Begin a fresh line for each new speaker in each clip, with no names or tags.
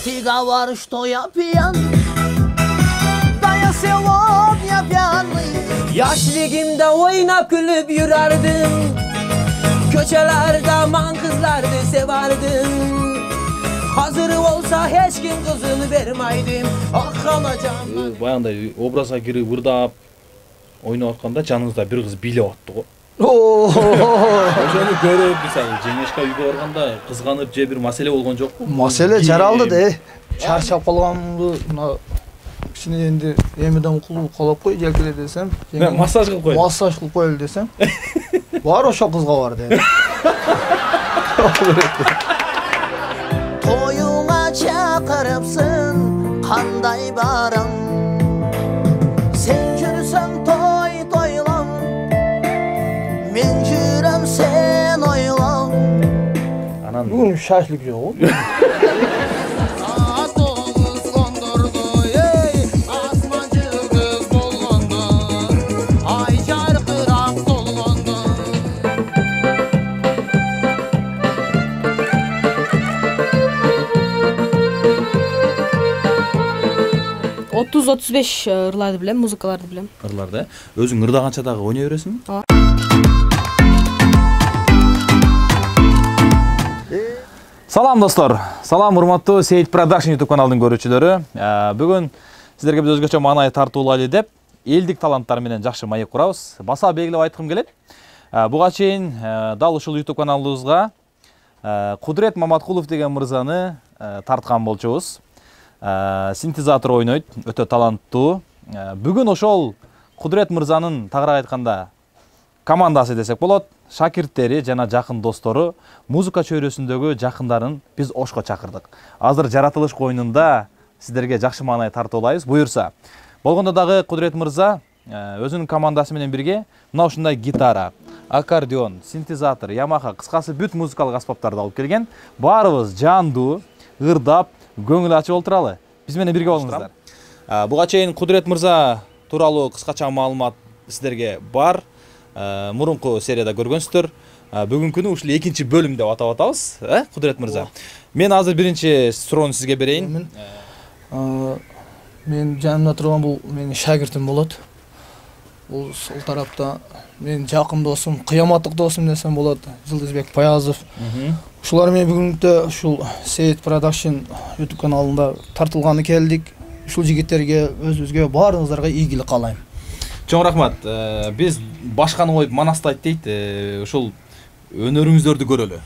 Ты говоришь, что я пьян, да я сегодня пьяный. Yaşligimde oynap gülüp yürerdim, köçelerde man kızlardı severdim. Hazır olsa hiç kim kızını vermeydim. Ah alacağım.
Баягындай образга кирип ырдап ойноп атканда жаныңызда бир кыз бийлеп атты го. Ошону көрүп, мисалы, жеңешке үйгө барганда кызганып же бир маселе болгон жокпу?
Маселе жаралды да. Чарчап калганымды мына кичине энди эмеден кулуп калып кой желкеле десем.
Массаж кылып кой.
Массаж кылып коелу десем. Бар ошо кызга бар dedi.
Toyuna çakırıpsın kanday barım. Sen жүрсің той тойлам, мен жүрем sen ойлам.
Анан
Бүгүн шашлык жок.
Otuz 35 ырларды билем, музыкаларды билем.
Ырларды, өзүң ырдаганча дагы ойной бересиңби? Салам достор. Салам урматтуу Сейит Production YouTube каналынын көрүүчүлөрү. Бүгүн сиздерге биз өзгөчө маанай тартуулайлы деп элдик таланттар менен жакшы маек курабыз. Баса белгилеп айткым келет. Буга чейин дал ушул YouTube каналыбызга Кудрет Маматкулов деген мырзаны тарткан болчубуз. Синтезатор ойнойт, өтө таланттуу. Бүгүн ошол Кудрет мырзанын тагыраак айтканда командасы десек болот, шакирттери жана жакын достору, музыка чөйрөсүндөгү жакындарын биз ошко чакырдык. Азыр жаратылыш коюнунда сиздерге жакшы маанай тартуулайбыз. Буюрса, болгондо дагы Кудрет мырза өзүнүн командасы менен бирге мына ушундай гитара, аккордеон, синтезатор, Yamaha, кыскасы бүт музыкалык аспаптарды алып келген. Баарыбыз жандуу, ырдап, көңүл ачып олтуралы. Биз менен бирге болуңуздар. Буга чейин Кудрет мырза тууралуу кыскача маалымат сиздерге бар. Мурунку серияда көргөнсүздөр. Бүгүнкүнү ушул экинчи бөлүм деп атап атабыз, Кудрет мырза. Мен азыр биринчи суроону сизге берейин.
Мен жанымда турган бул менин шагиртим болот. Бул сол тарапта менин жакын досум, кыяматтык досум десем болот, Жылдызбек Паязов. Ушулар менен бүгүнкү ушул Сейит Production YouTube каналында тартылганы келдик. Ушул жигиттерге өзүбүзгө баарыңыздарга ийгилик каалайм.
Чоң рахмат. Биз башканы коюп манастайт дейт. Ушул өнөрүңүздөрдү көрөлү.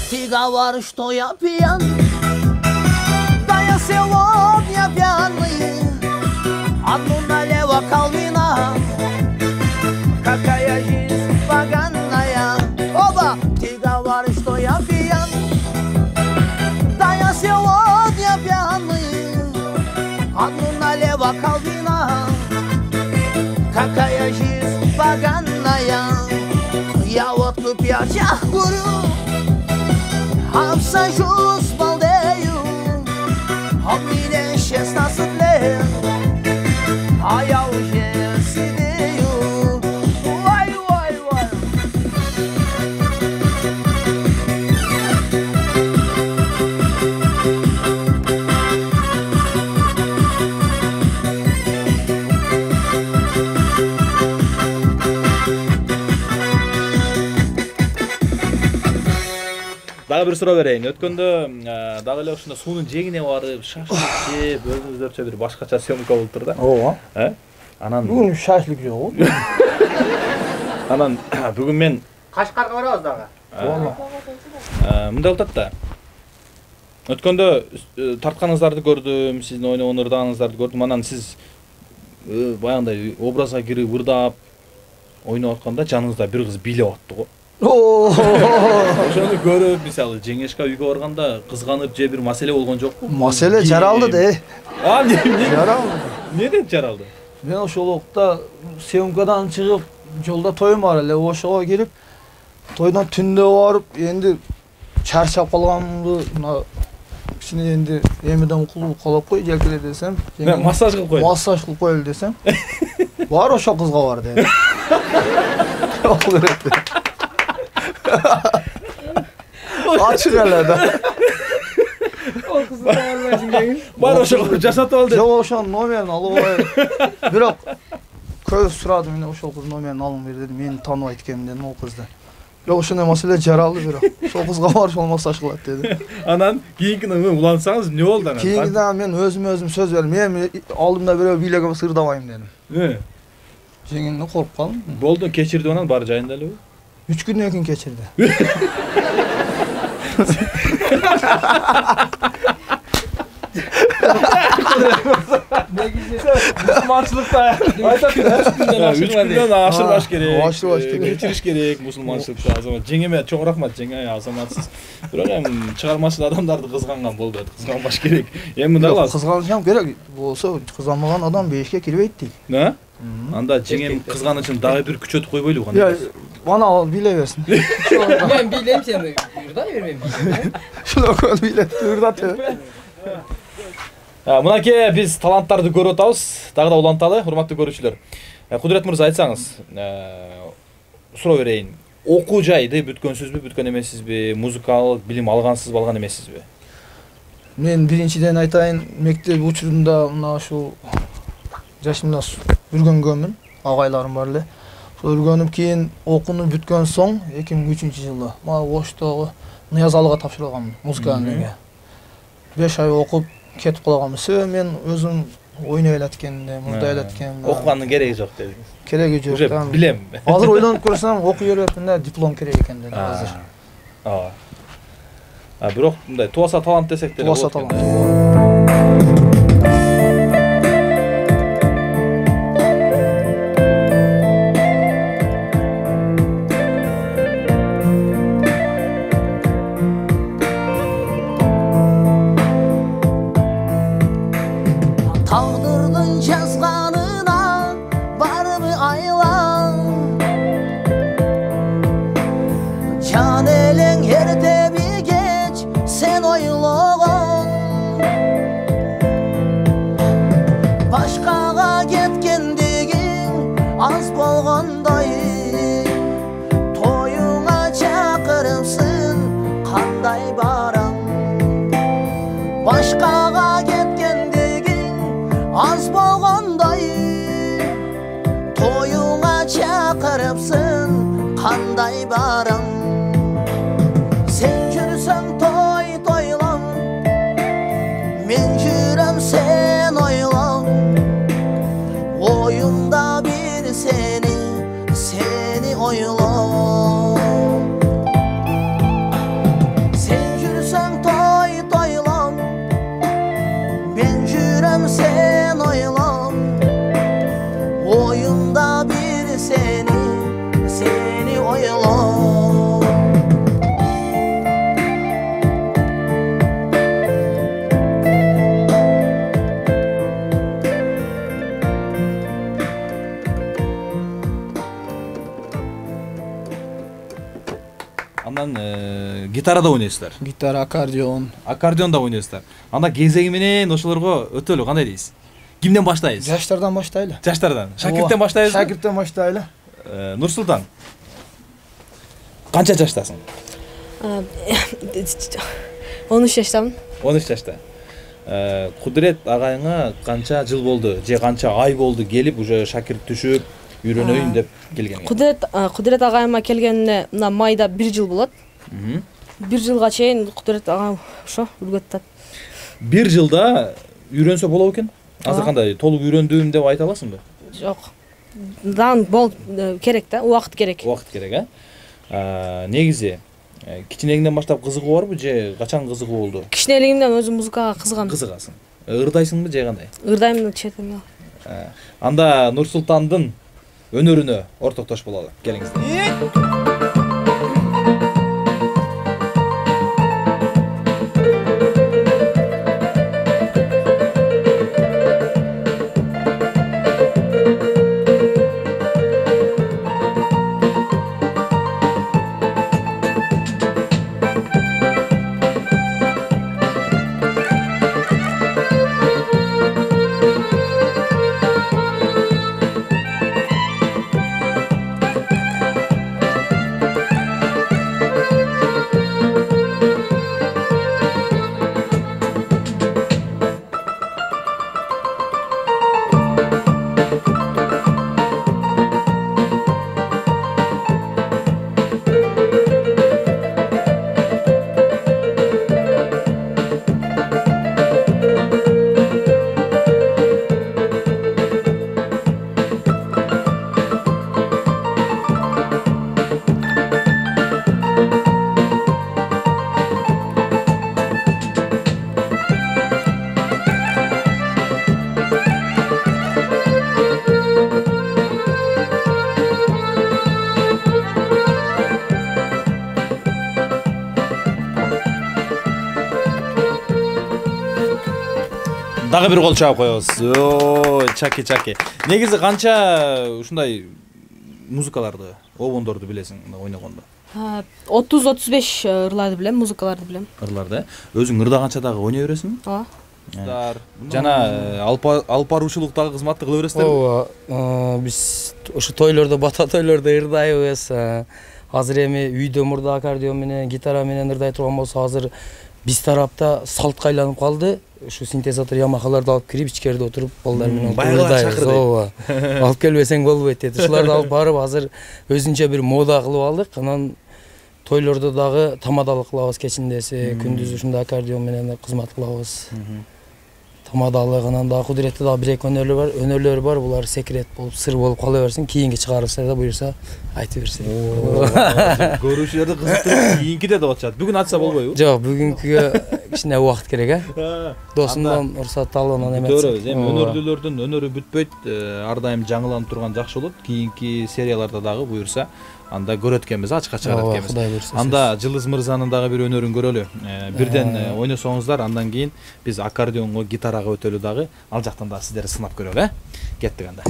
Ты говоришь, что я пьян, да я сегодня пьяный. Одну налево колвина, какая жизнь поганая. Оба, ты говоришь, что я пьян, да я сегодня пьяный. Одну налево колвина, какая жизнь поганая. Я водку пьяча курю, обсажусь балдею. Он мне 16 лет, а я уже сидею. Ой, ой, ой.
Дагы бир суроо берейин. Өткөндө дагы эле ушунда суунун жээгине барып, шашлык жеп, өзүңүздөрчө бир башкача съемка болуп тур да.
Ооба.
Анан
Бүгүн шашлык жок.
Анан бүгүн мен
Кашкарга барабыз дагы.
мындай болуп атат да. Өткөндө тартканыңыздарды көрдүм, сиздин ойногон ырдагыңыздарды көрдүм. Анан сиз баягындай образга кирип ырдап ойноп атканда жаныңызда бир кыз бийлеп атты го. Ошону көрүп, мисалы, жеңешке үйгө барганда кызганып же бир маселе болгон жокпу?
Маселе жаралды да.
Жаралды. Неден жаралды?
Мен ошол убакта съемкадан чыгып, жолда тоюм бар эле, ошого келип, тойдон түндө барып, энди чарчап калганымды мына кичине энди эмеден кулуп калып кой желкеле десем.
Массаж кылып кой.
Массаж кылып коелу десем. Бар ошол кызга бар деди. Окул берет. Ачык эле да.
Ол кызды барбайсың деген.
Бар ошого жасатып ал деп.
Жок, ошонун номерин алып алайын. Бирок көз сурады, мен ошол кыздын номерин алып бер дедим. Мени тааныбайт экенмин дедим ол кызды. Бирок ошондой маселе жаралды бирок. Ошол кызга бар ошол массаж кылат деди.
Анан кийинкине улансаңыз эмне болду анан?
Кийинкиде мен өзүм сөз бердим. Мен алдымда бирөө бийлегем сырдабайм дедим. Жеңинден коруп калдым.
Болду, кечирди анан бар жайында элеби?
3 күндөн кийин кечирди.
Мусулманчылыкта айтат, 3 күндөн ашырбаш керек.
Ашырбаш керек.
Кечириш керек мусулманчылыкта. Азамат жеңеме чоң рахмат, жеңе азаматсыз. Бирок эми чыгармачыл адамдарды кызганган болбойт. Кызганбаш керек. Эми мындай кыласыз.
Кызганышам керек. Болсо кызганмаган адам бешке кирбейт дейт.
Да? Анда жеңем кызган үчүн дагы бир күчөтүп койбойлу кандай?
Мана ал бийлей берсин.
Мен бийлейм, сени буйрдай бермейм.
Шулокон бийлеп буйрдат.
Мынакей биз таланттарды көрүп атабыз. Дагы да уланталы, урматтуу көрүүчүлөр. Кудурет мырза, айтсаңыз, суроо берейин. Окуу жайды бүткөнсүзбү, бүткөн эмессизби? Музыкалык билим алгансызбы, алган эмессизби?
Мен биринчиден айтайын, мектеп учурунда мына ушул жашымда үргөнгөнмүн, агайларым бар эле. Ошол үргөнүп кийин окууну бүткөн соң 2003-жылы мага Оштогу Ниязалыга тапшырылгам музыканы. 5 ай окуп кетип калганмын. Себеби мен өзүм ойной элеткенде, мурда элеткен.
Окугандын кереги жок деди.
Кереги жок.
Уже билем.
Азыр ойлонуп көрсөм, окуй бербепмин да, диплом керек экен деди азыр.
Бирок мындай туаса талант десек деле болот.
Туаса талант.
Tağdırdın yazganına barımı aylan. Can elin yerde bir geç sen oyloğun. Başkaga ketkendigin az bolğanday. Toyuna çakırımsın kanday baram. Başkaga az bolğanday toyuna çakırıpsın kanday barım. Sen жүрсөң toy toylam, men жүрөm sen oylam. Oyumda bir seni oylam. Sen жүрсөң toy toylam, men жүрөm sen oylam. Oyunda bir seni oylam.
Андан гитарада ойнойсуздар.
Гитара, аккордеон.
Аккордеонда ойнойсуздар. Анда кезеги менен ошолорго өтөлү кандай дейсиз? Кимден баштайсыз?
Жаштардан баштайлы.
Жаштардан. Шакирттен баштайбызбы?
Шакирттен баштайлы.
Нурсултан. Канча жаштасың?
13 жаштамын.
13 жашта. Кудурет агайыңа канча жыл болду же канча ай болду келип уже шакирт түшүп үйрөнөйүн деп келген?
Кудурет агайыма келгенине мына майда 1 жыл болот. 1 жылга чейин Кудурет агам ошо үргөтүп атат.
1 жылда үйрөнсө болот экен? Азыр кандай толук үйрөндүм деп айта аласыңбы?
Жок. Керек да, убакыт керек.
Убакыт керек, негизи кичинегиңден баштап кызыгуу барбы же качан кызыгуу болду?
Кичинелигимден өзүм музыкага кызыгам.
Кызыгасың. Ырдайсыңбы же кандай?
Ырдайм четимде.
Анда Нурсултандын өнөрүнө ортоктош бололу. Келиңиздер. Дагы бир кол чаап коебуз. Ой, чаки. Негизи канча ушундай музыкаларды, обондорду билесиң ойногондо?
30-35 ырларды билем, музыкаларды билем.
Ырларды, өзүң ырдаганча дагы ойной бересиңби?
Ооба.
Жана алып баруучулуктагы кызматты кыла бересиздерби?
Ооба, биз ушу тойлордо, бата тойлордо ырдайбыз. Азыр эми үйдө мурда аккордеон менен, гитара менен ырдай турган болсо, азыр биз тарапта салтка айланып калды. Ушу синтезатор Ямахаларды алып кирип, ичкерде отуруп, балдар менен ырдайбыз. Ооба. Алып келбесең болбойт дейт. Ушуларды алып барып, азыр өзүнчө бир мода кылып алдык. Анан тойлордо дагы тамадалык кылабыз кечиндеси, күндүз ушундай аккордеон менен кызмат кылабыз. Тамадалык, анан дагы кудуретте дагы бир эки өнөрлөр бар. Булар секрет болуп, сыр болуп кала берсин. Кийинки чыгарылса да буюрса айтып берсин.
Көрүүчүлөрдү кызыктырып, кийинкиде деп атышат. Бүгүн атса болбойбу?
Жок, бүгүнкүгө кичине убакыт керек, Досумдан уруксат алып анан эметсек.
Көрөбүз. Эми өнөрлүүлөрдүн өнөрү бүтпөйт. Ар дайым жаңыланып турган жакшы болот. Кийинки серияларда дагы буюрса, анда көрөт экенбиз, ачыкка чыгарат экенбиз. Анда Жылдыз мырзанын дагы бир өнөрүн көрөлү. Бирден ойносоңуздар, андан кийин биз аккордеонго, гитарага өтөлү дагы. Ал жактан да сиздерди сынап көрөлү, Кеттик анда.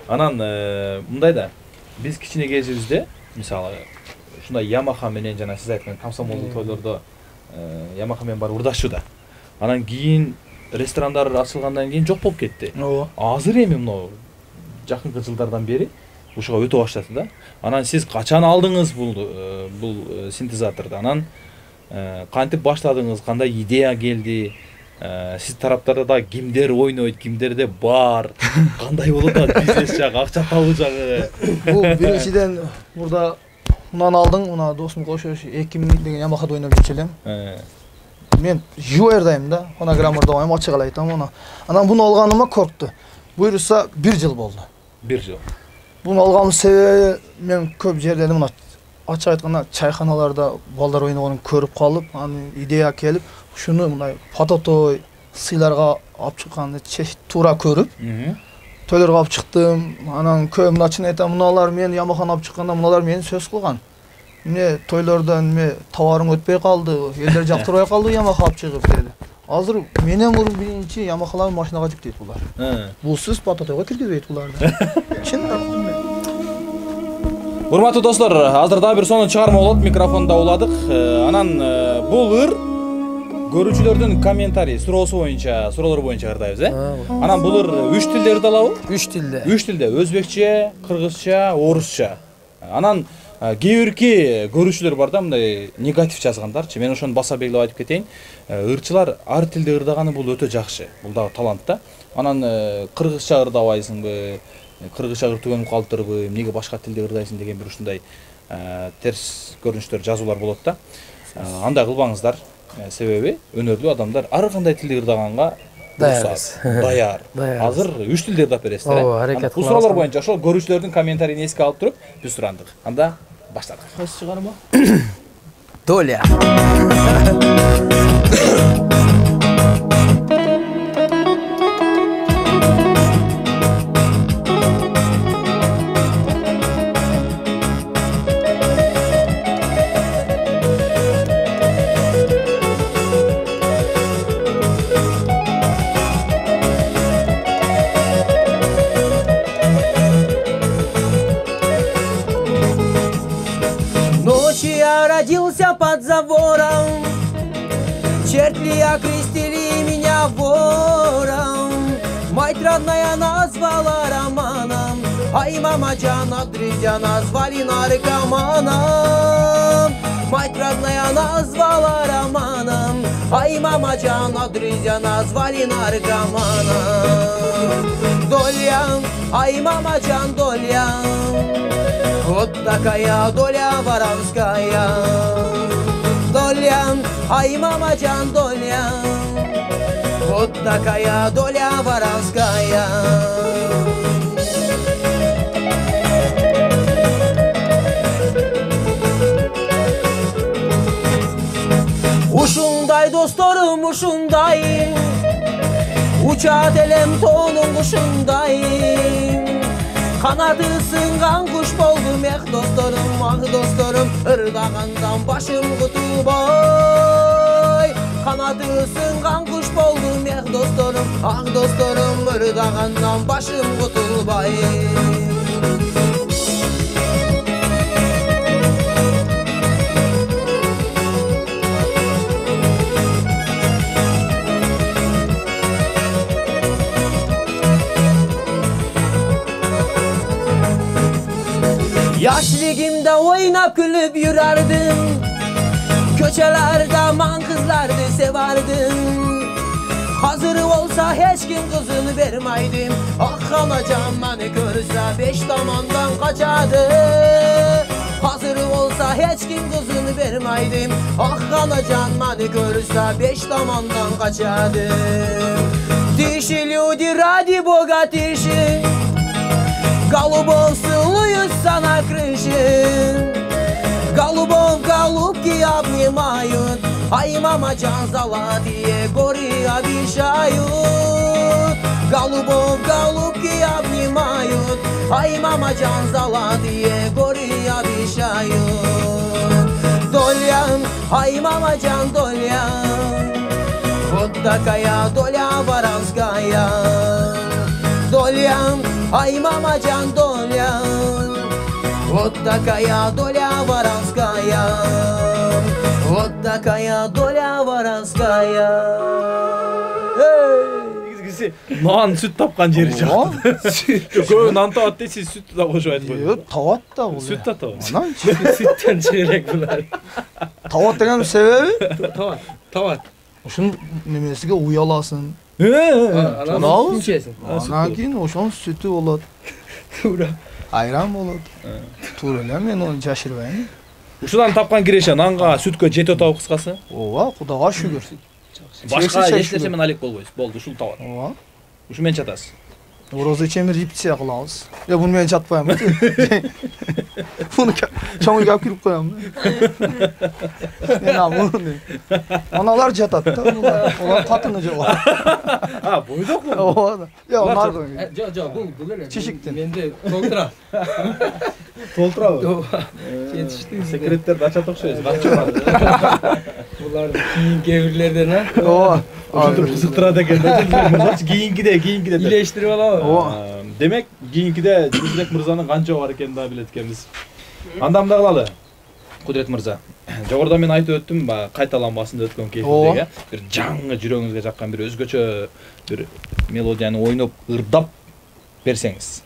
Анан мындай да биз кичине кезибизде мисалы ушундай Ямаха менен жана сиз айткан комсомолдук тойлордо Ямаха менен барып ырдашчу да. Анан кийин ресторандар ачылгандан кийин жок болуп кетти. Азыр эми мына жакынкы жылдардан бери ушуга өтө баштады да. Анан сиз качан алдыңыз бул синтезаторду? Анан кантип баштадыңыз? Кандай идея келди? Сиз тараптарда да кимдер ойнойт, кимдерде бар? Кандай болот да бизнес жагы, акча табуу жагы?
Бул биринчиден мурда мунан алдың, мына досум кошош 2000 деген Ямахада ойноп жүрчү элем. Мен живой ырдайм да, фонограммада ойнойм, ачык эле айтам аны. Анан буну алганыма коркту. Буюрса 1 жыл болду.
1 жыл.
Буну алганымдын себеби мен көп жерлерде мына ачык айтканда чайханаларда балдар ойногонун көрүп калып, анын идея келип, ушуну мындай фототой сыйларга алып чыкканды туура көрүп, тойлорго алып чыктым. Анан көп мына чын айтам, муналар мен Ямаханы алып чыкканда муналар мени сөз кылган. Эмне тойлордон эме товарың өтпөй калды, элдер жактырбай калды, Ямаха алып чыгып деди. Азыр менен мурун биринчи Ямахаларды машинага жүктөйт булар. Бусуз Бататойго киргизбейт буларды. Чындап.
Урматтуу достор, азыр дагы бир сонун чыгарма болот, микрофонду уладык. Анан бул ыр көрүүчүлөрдүн комментарий, суроолор боюнча ырдайбыз, Анан бул ыр 3 тилде ырдалабы?
3 тилде.
3 тилде, өзбекче, кыргызча, орусча. Анан кээ бирки көрүүчүлөр бар да, мындай негатив жазгандарчы. Мен ошону баса белгилеп айтып кетейин. Ырчылар ар тилде ырдаганы бул өтө жакшы. Бул дагы талант да. Анан кыргызча ырдабайсыңбы? Кыргызча ыртыгөнүп калыптырбы, эмнеге башка тилде ырдайсың деген бир ушундай терс көрүнүштөр, жазуулар болот да. Андай кылбаңыздар, себеби өнөрлүү адамдар ар кандай тилде ырдаганга даяр. Азыр 3 тилде ырдап бересиздер.
Ооба, аракет
кылабыз. Бул суроолор боюнча ошол көрүүчүлөрдүн комментарийин эске алып туруп, биз сурандык. Анда баштадык.
Кайсы чыгарма?
Доля.
Родился под забором, черти окрестили меня вором. Мать родная назвала романом, ай, мамаджан, друзья назвали наркоманом. Мать родная назвала романом, ай, мамаджан, друзья назвали наркоманом. Доля, ай, мамаджан, доля, вот такая доля воровская. Доля, ай, мамаджан, доля, вот такая доля воровская. Ушундай досторум, ушундай, учат элем тонун кушундай. Канаты сынган куш болдум, эх досторум, ах досторум, ырдагандан башым кутубай. Канаты сынган куш болдум, эх досторум, ах досторум, ырдагандан башым кутубай. Yaşligimde oynap gülüp yürerdim, köçelerde man kızlardı severdim. Hazır olsa hiç kim kızını vermeydim, ah alacağım beni görse 5 tamandan kaçadı. Hazır olsa hiç kim kızını vermeydim, ah alacağım beni görse 5 tamandan kaçadı. Тише, люди, ради Бога, тише, голубов целуются на крыше. Голубов голубки обнимают, ай, мамаджан, золотые горы обещают. Голубов голубки обнимают, ай, мамаджан, золотые горы обещают. Доля, ай, мамаджан, доля, вот такая доля воровская. Доля, ай, мамаджан, доля, вот такая доля воровская. Вот такая доля воровская.
Нан сүт тапкан жери жак. Көбү нан табат дейсиз, сүттү да кошуп айтып койдуң.
Табат да бул.
Сүт да табат.
Анан
Sütten çeyrek bular.
табат деген себеби
Tavat.
ушунун немесиге уяласың.
Anam içesin.
Анан кийин ошонун сүтү болот.
Tuğra.
Айран болот. Туура эле, мен ону жашырбайм.
Ушудан тапкан киреше нанга, сүткө жетип атабы кыскасы?
Ооба, Кудайга шүгүр.
Башка эч нерсе менен алек болбойсуз. Болду, ушул табат.
Ооба.
Ушу менен чатасыз.
Орозо ичемир репетиция кылабыз. Буну мен жатпайм. Буну чоң үйгө алып кирип коем. Мен амуну. Аналар жатат да, олар катыны жок.
А, бойдокму?
Ооба. Я onlar da.
Jo, bu böyle.
Çeşiktin.
Mende толтура.
Толтурабы?
Yetiştiniz.
Секреттерди ачат окшойсуз. Канча бар?
Буларды кийинки эбирлерден а.
Ооба.
Ошентип кызыктырат экен да. Мырзачы кийинкиде деп.
Илештирип алабы?
Демек, кийинкиде Жылдызбек мырзанын канча бар экенин да билет экенбиз. Анда мындай кылалы. Кудрет мырза. Жогоруда мен айтып өттүм, кайталанбасында өткөн кесиптеги бир жаңы жүрөгүңүзгө жаккан бир өзгөчө бир мелодияны ойноп, ырдап берсеңиз.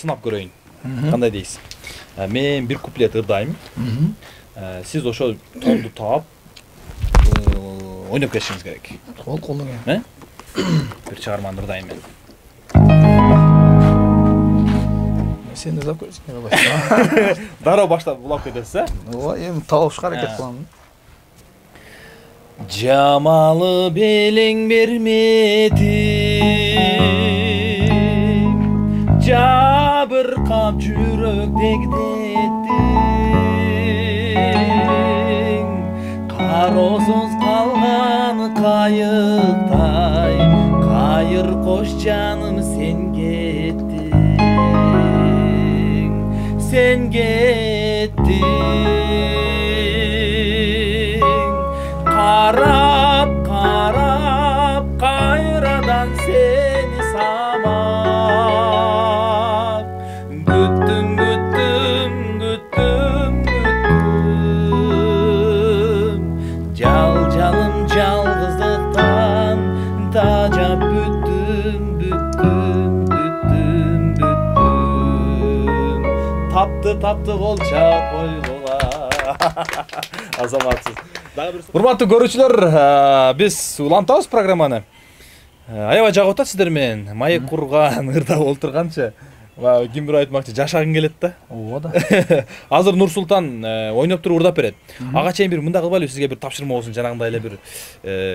Сынап көрөйүн. Кандай дейсиз? Мен бир куплет ырдайм. Сиз ошо тонду таап ойноп кетишиңиз керек.
Колдон келген.
Бир чыгарманы ырдайм мен.
Сен ырдап көрсөң.
Дароо баштап улап кетесиз,
Ооба, эми табышка аракет кылам.
Жамалы белең берметиң, жабыркап жүрөк дегдеттиң, кароосуз калган кайыктай, кайыр кош жаным сен кеттиң, сен кеттиң. Карап, карап, кайрадан сени самап, күттүм, күттүм, күттүм, күттүм. Жалжалым жалгыздыктан тажап бүттүм, бүттүм, бүттүм, бүттүм. Тапты колчак койгула. Азаматсыз. Урматтуу көрүүчүлөр, биз улантабыз программаны. Аябай жагып атат сиздер менен. Маек курган, ырдап олтурганча. Ким бирөө айтмакчы, жашагың келет да.
Ооба да.
Азыр Нурсултан ойноп туруп ырдап берет. Ага чейин бир мындай кылбайлыбы, сизге бир тапшырма болсун, жанагындай эле бир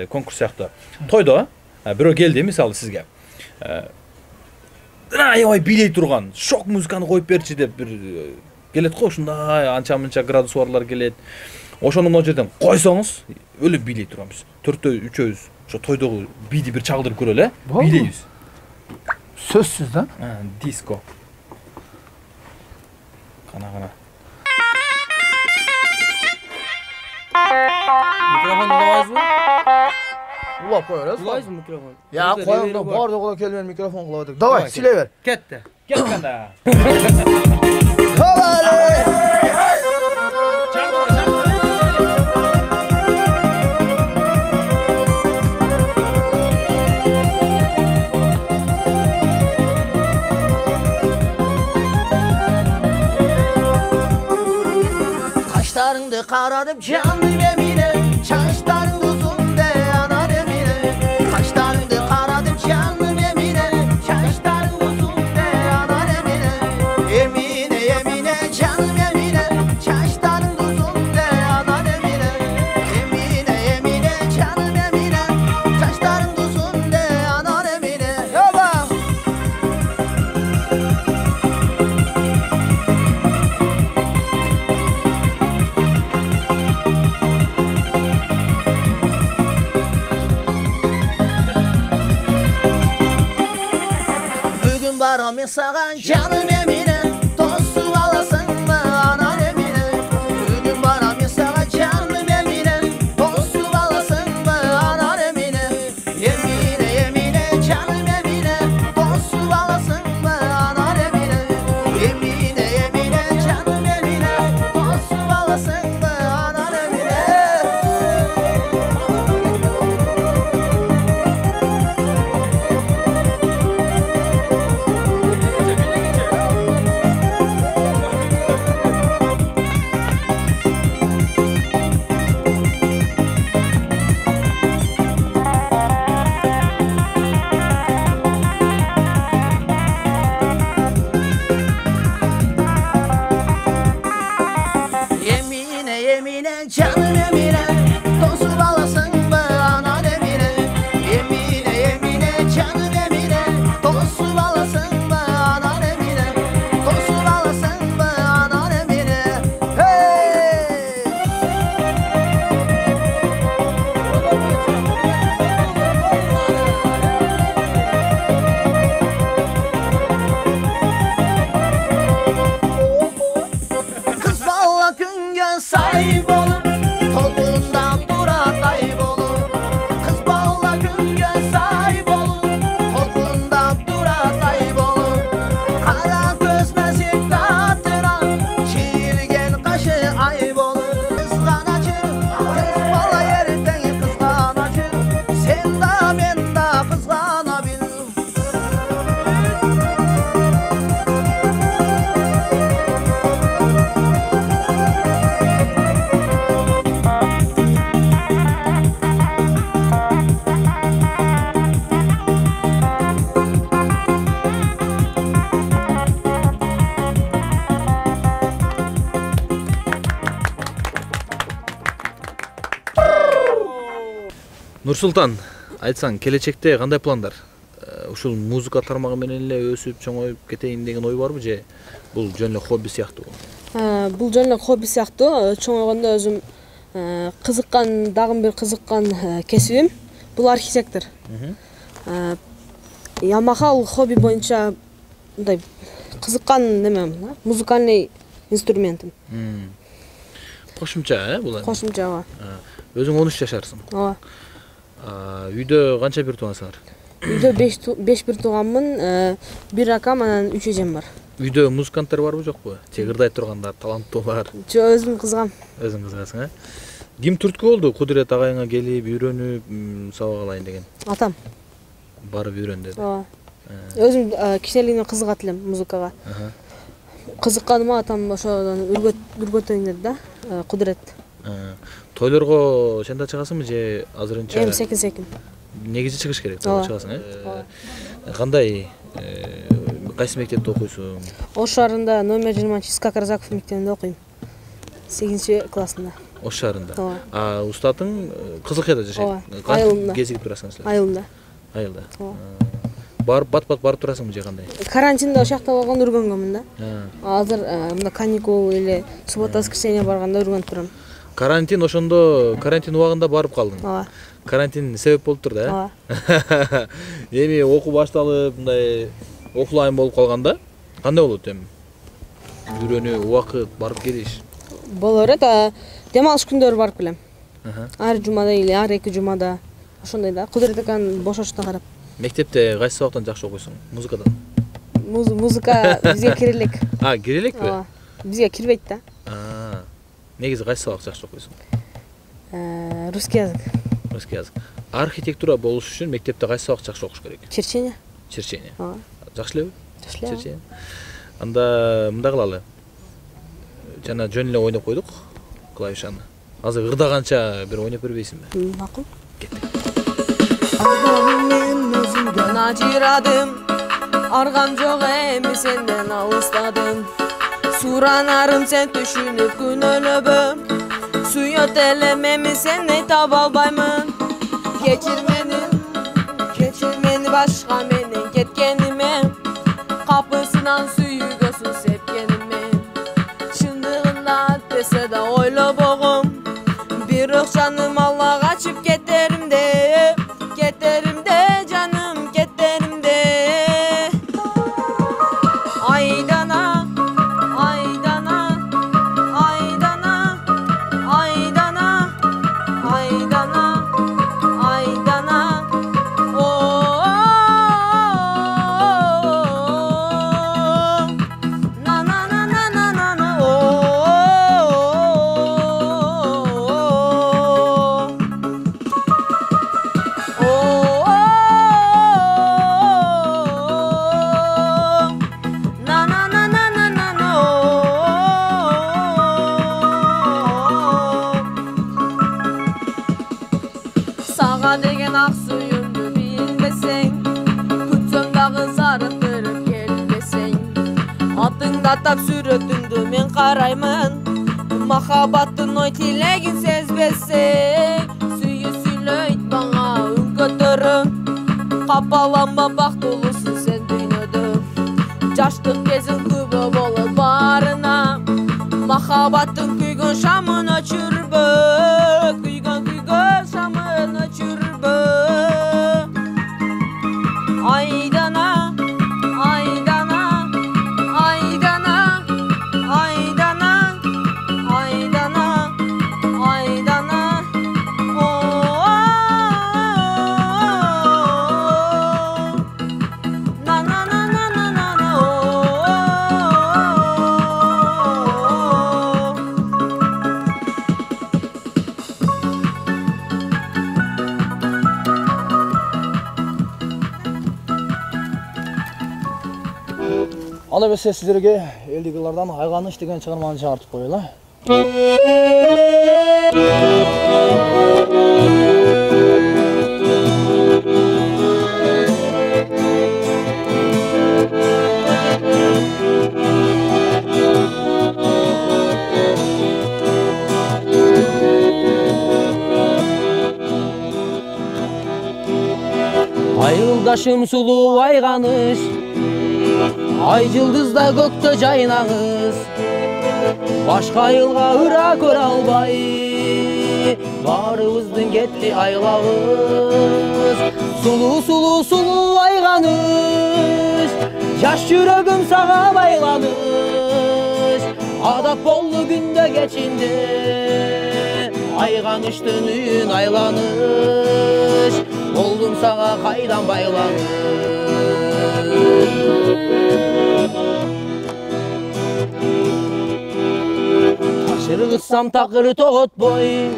конкурс сыяктуу. Тойдо бирөө келди, мисалы сизге. Аябай бийлей турган, шок музыканы коюп берчи деп бир келет го, ушундай анча-мынча градус барлар келет. Ошону мына жерден койсоңуз, өлүп бийлей турабыз. Төртөө, үчөөбүз ошо тойдогу бийди бир чагдырып көрөлү, бийлейбиз.
Сөзсүз да.
Диско. Кана.
Микрофонду улабайсызбы?
Улап кой бересиз.
Улайсызбы микрофон?
Я коем да, бардыгы келген микрофон кылып атат. Давай, силей бер.
Кетти.
Кетканда.
Kaşlarını karadım canım emine, çaşların uzun de yanar emine. Kaşlarını karadım canım emine, çaşların uzun de yanar emine. Emine emine canım emine, çaşların uzun de yanar emine. Emine emine canım emine, çaşların uzun de yanar emine. Yoba. baram men sağa canım Emine, tostu alasın mı anan Emine. Bugün baram men sağa canım Emine, tostu alasın mı anan Emine. Emine Emine canım Emine, tostu alasın mı anan Emine. Emine Emine canım Emine, tostu alasın mı anan Emine. Emine Emine canım Emine, tostu alasın mı anan Emine. Emine Emine canım Emine, tostu alasın mı anan Emine. Tostu alasın mı anan Emine. Hey! Kız valla künge sahip olur, koltuğunda durar sahip olur. Kız valla künge sahip olur, koltuğunda durar sahip olur. Kara göz nazik tatına, çiğirgen kaşı ayıp olur. Kızganacı, kız valla yerden kızganacı, sen da ben da kızganabilirim.
Нурсултан, айтсаң, келечекте кандай пландар? Ушул музыка тармагы менен эле өсүп, чоңоюп кетейин деген ой барбы же бул жөн эле хобби сыяктуу?
Бул жөн эле хобби сыяктуу. Чоңойгондо өзүм кызыккан, дагы бир кызыккан кесибим бул архитектор. Ямаха ал хобби боюнча мындай кызыккан немем, музыкальный инструментим.
Кошумча, бул?
Кошумча, ооба.
Өзүң 13 жашарсың.
Ооба.
Үйдө канча бир туугансыңар?
Үйдө 5 бир тууганмын, бир акам, анан 3 эжем бар.
Үйдө музыканттар барбы жокпу? Чегирдай тургандар, таланттуулар.
Жо, өзүм кызгам.
Өзүң кызгансың, Ким түрткү болду? Кудурет агайыңа келип, үйрөнүп, сабак алайын деген?
Атам.
Барып үйрөн деди.
Ооба. Өзүм кичинелигинен кызыгат элем музыкага. Кызыкканыма атам ошодон үргөтөйүн деди да, Кудурет.
Тойлорго сен да чыгасыңбы же азырынча?
Эми секин.
Негизи чыгыш керек,
Ооба.
чыгасың, Кандай? Кайсы мектепте окуйсуң?
Ош шаарында номер 20 Искак Разаков мектебинде окуйм. 8-классында.
Ош шаарында.
Ооба.
Устатың Кызылкаяда жашайт.
Ооба. Айылында.
Кезигип турасың силер?
Айылында.
Айылда.
Ооба.
Барып бат-бат барып турасыңбы же кандай?
Карантинде ошакта болгондо үргөнгөмүн да. Азыр мында каникул или суббота-воскресенье барганда үргөнүп турам.
Карантин ошондо, карантин убагында барып калдың.
Ооба.
Карантин себеп болуптур да,
Ооба.
Эми окуу башталып, мындай офлайн болуп калганда кандай болот эми? Үйрөнүү, убакыт, барып келиш.
Боло берет, дем алыш күндөрү барып келем. Ар жумада или ар 2 жумада. Ошондой да, Кудурет аканын бошоштон карап.
Мектепте кайсы сабактан жакшы окуйсуң? Музыкадан?
Музыка бизге кире элек.
Кире элекпи?
Ооба. Бизге кирбейт да.
Негизи кайсы сабак жакшы окуйсуң?
Русский язык.
Русский язык. Архитектура болуш үчүн мектепте кайсы сабак жакшы окуш керек?
Черчение.
Черчение.
Ооба.
Жакшы элеби?
Жакшы эле.
Черчение. Анда мындай кылалы. Жана жөн эле ойноп койдук клавишаны. Азыр ырдаганча бир ойноп бербейсиңби?
Макул.
Начирадым, аргам жок эми сенден алыстадым. Суранарым сен түшүнүп күнөөлөбө. Суйот элем эми сени таба албаймын. Кечир мени башка менен кеткениме. Капысынан сүйүүгө суу сепкениме. Чындыгында десе да ойлобогум. Бирок жаным алла качып кетеримде жаным кетеримде. Татап сүрөтүңдү мен караймын, махаббаттын ой тилегин сезбесең, сүйүү сүйлөйт мага үн көтөрүп, капаланба бактылуусун сен дүйнөдө. Жаштык кезиң күбө болот баарына, махаббаттын күйгөн шамын өчүрбө, күйгөн шамын өчүрбө. Айдана, айдана, айдана, айдана, айдана, айдана. На на на на на на на.
Ала берсе сіздерге элдик жылдардан Айганыч деген чыгарманы чыгартып коелу.
Айылдашым сулуу Айганыч, ай жылдызда көктө жайнаңыз, башка айылга ыра көрө албай, баарыбыздын кетти айлабыз. Сулуу Айганыч, жаш жүрөгүм сага байланыш, адат болду күндө кечинде, Айганычтын үйүн айланыш, болдум сага кайдан байланыш. Ташыргытсам такыр тоготпой,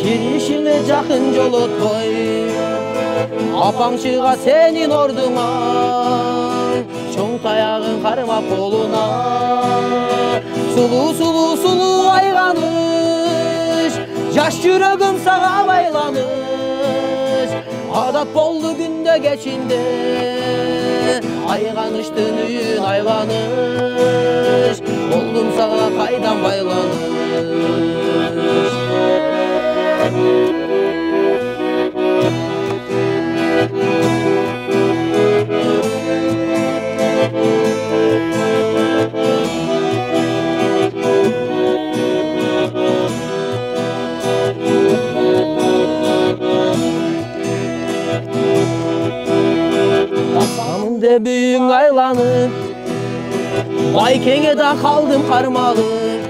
киришиме жакын жолотпой, апаң чыга сенин ордуңан, чоң таягын кармап колуна. Сулуу Айганыч, жаш жүрөгүм сага байланыш, адат болду күндө кечинде, Айганычтын үйүн айланыш, болдум сага кайдан байланыш. Самынде бүйүң айланып, байкеңе да калдым кармалып,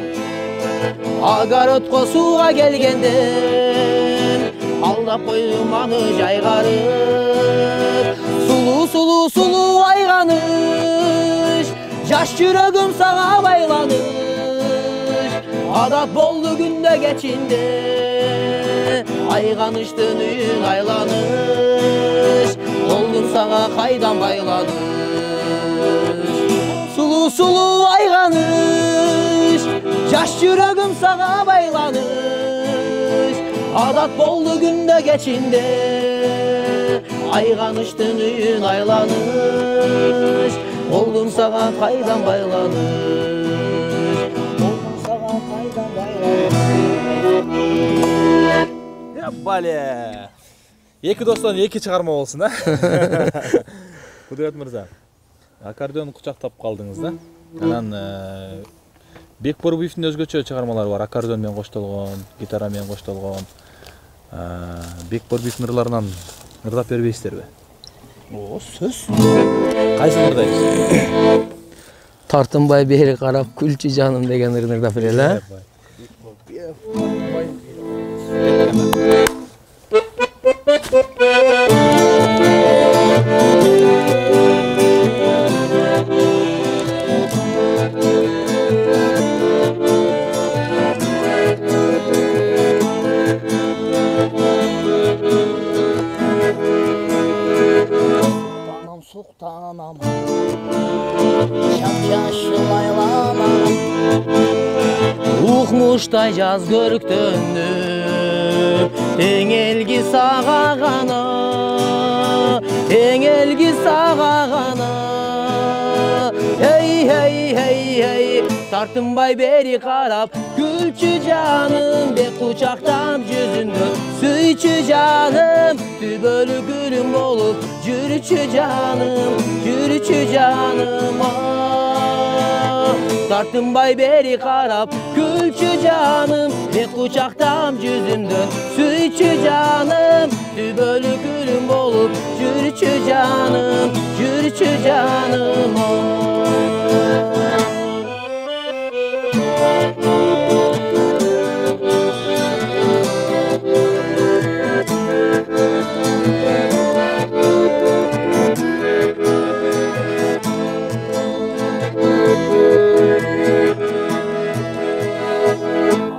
огородко сууга келгенде алдап койдум аны жайгарып. Сулуу Айганыч, жаш жүрөгүм сага байланыш, адат болду күндө кечинде, Айганычтын үйүн айланыш, болдум сага кайдан байланыш. Сулуу Айганыч, жаш жүрөгүм сага байланыш, адат болду күндө кечинде, Айганычтын үйүн айланыш, болдум сага кайдан байланыш. Болдум сага кайдан байланыш.
Бале. Эки достон эки чыгарма болсун, а? Кудурет мырза, аккордеон кучактап калдыңыз да. Анан Бекборбиевдин өзгөчө чыгармалары бар, аккордеон менен коштолгон, гитара менен коштолгон. Бекборбиевдин ырларынан ырдап бербейсиздерби?
О, сөз.
Кайсы ырдайсыз?
Тартынбай бери карап күлчү жаным деген ырын ырдап берели,
Sultanam, şapşaşıl aylanam,
Укмуштай жаз көрктөндү, эң элги сага гана, эң элги сага гана. Hey hey hey Tartınbay beri karab Gülçü canım Be kucaktam yüzünden Süyçü canım Tübölü gülüm olup Cürüçü canım Cürüçü canım Tartınbay beri karab Gülçü canım Be kucaktam yüzünden Süyçü canım Tübölü gülüm olup Cürüçü canım Cürüçü canım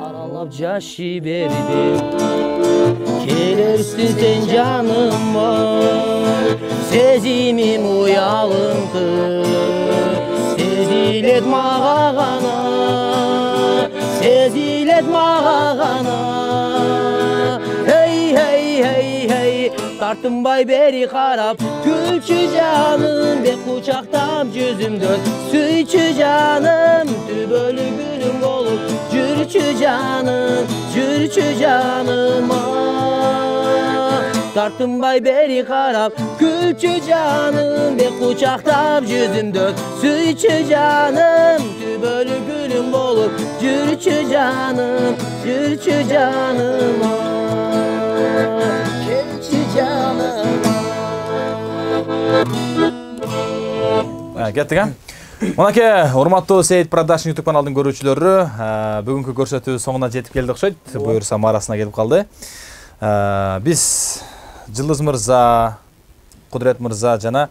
Aralap caşı verdim Gelirsin sen canıma Sezimim uyalındı Sezilet mağana Sezilet mağana Hey hey hey hey Tartınbay beri karab Gülçü canım Be kucaktam yüzümden Süyçü canım Tübölü gülüm olup Cürçü canım Cürçü canım Tartınbay beri karab Gülçü canım Be kucaktam yüzümden Süyçü canım Tübölü gülüm olup Cürçü canım Cürçü canım Cürçü canım
Кеттик, Мынакей, урматтуу Сейит Продакшн YouTube каналдын көрүүчүлөрү, бүгүнкү көрсөтүү соңуна жетип келди окшойт. Буюрса марасына келип калды. Биз Жылдыз мырза, Кудурет мырза жана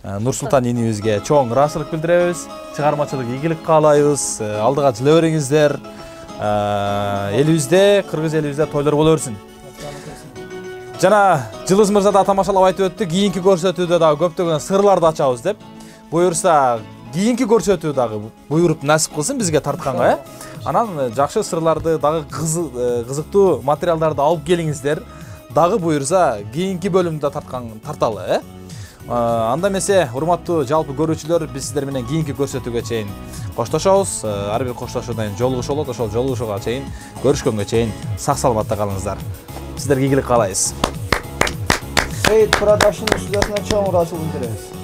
Нурсултан энибизге чоң ыраазычылык билдиребиз. Чыгармачылык ийгилик каалайбыз. Алдыга жыла бериңиздер. Элибизде, кыргыз элибизде тойлор боло берсин. Жана Жылдыз мырза да тамашалап айтып өттү, кийинки көрсөтүүдө дагы көптөгөн сырларды ачабыз деп. Буюрса, кийинки көрсөтүү дагы буйруп насип кылсын бизге тартканга, Анан жакшы сырларды дагы кызыктуу материалдарды алып келиңиздер. Дагы буюрса, кийинки бөлүмдө тарталы, Анда эмесе, урматтуу жалпы көрүүчүлөр, биз сиздер менен кийинки көрсөтүүгө чейин коштошобуз. Ар бир коштошуудан жолугушуу болот, ошол жолугушууга чейин, көрүшкөнгө чейин сак саламатта калыңыздар. Сиздерге ийгилик каалайбыз.
Сейит Продакшн студиясына чоң ыраазычылык билдиребиз.